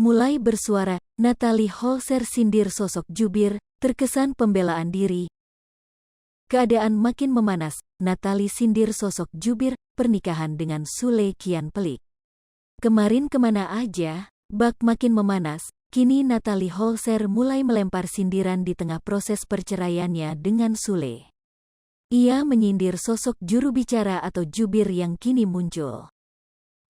Mulai bersuara, Natalie Holzer sindir sosok jubir, terkesan pembelaan diri. Keadaan makin memanas, Natalie sindir sosok jubir, pernikahan dengan Sule kian pelik. Kemarin kemana aja, bak makin memanas, kini Natalie Holzer mulai melempar sindiran di tengah proses perceraiannya dengan Sule. Ia menyindir sosok juru bicara atau jubir yang kini muncul.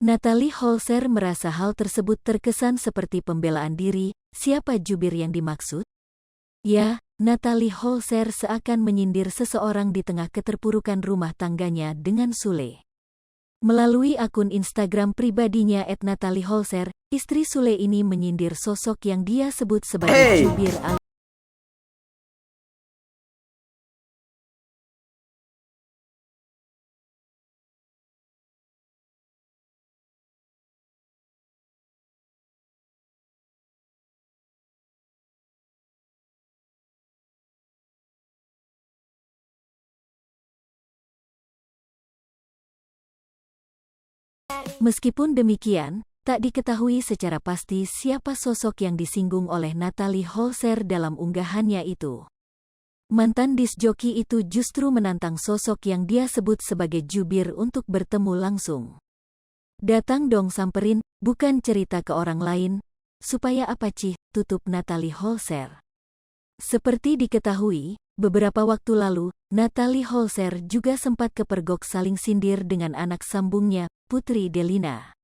Natalie Holzer merasa hal tersebut terkesan seperti pembelaan diri. Siapa jubir yang dimaksud? Ya, Natalie Holzer seakan menyindir seseorang di tengah keterpurukan rumah tangganya dengan Sule. Melalui akun Instagram pribadinya @NatalieHolzer, istri Sule ini menyindir sosok yang dia sebut sebagai jubir Meskipun demikian, tak diketahui secara pasti siapa sosok yang disinggung oleh Natalie Holzer dalam unggahannya itu. Mantan disc joki itu justru menantang sosok yang dia sebut sebagai jubir untuk bertemu langsung. Datang dong samperin, bukan cerita ke orang lain. Supaya apa cih, tutup Natalie Holzer. Seperti diketahui, beberapa waktu lalu, Natalie Holzer juga sempat kepergok saling sindir dengan anak sambungnya, Putri Delina.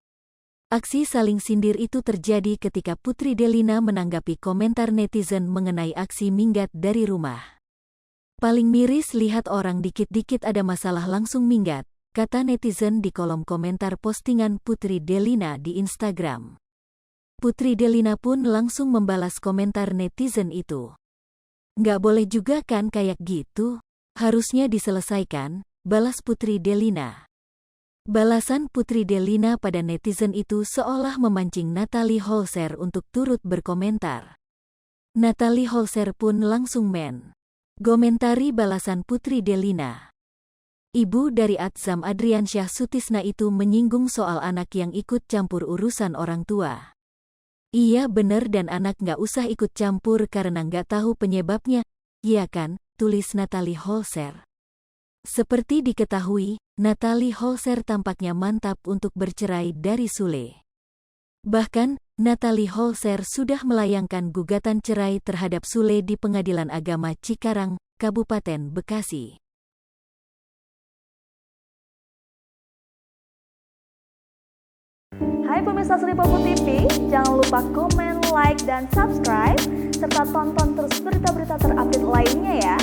Aksi saling sindir itu terjadi ketika Putri Delina menanggapi komentar netizen mengenai aksi minggat dari rumah. Paling miris lihat orang dikit-dikit ada masalah langsung minggat, kata netizen di kolom komentar postingan Putri Delina di Instagram. Putri Delina pun langsung membalas komentar netizen itu. Nggak boleh juga kan kayak gitu, harusnya diselesaikan, balas Putri Delina. Balasan Putri Delina pada netizen itu seolah memancing Natalie Holzer untuk turut berkomentar. Natalie Holzer pun langsung komentari balasan Putri Delina. Ibu dari Atzam Adriansyah Sutisna itu menyinggung soal anak yang ikut campur urusan orang tua. Iya bener dan anak nggak usah ikut campur karena nggak tahu penyebabnya, iya kan, tulis Natalie Holzer. Seperti diketahui, Natalie Holzer tampaknya mantap untuk bercerai dari Sule. Bahkan, Natalie Holzer sudah melayangkan gugatan cerai terhadap Sule di Pengadilan Agama Cikarang, Kabupaten Bekasi. Hai pemirsa Sri Popo TV, jangan lupa komen, like, dan subscribe, serta tonton terus berita-berita terupdate lainnya ya.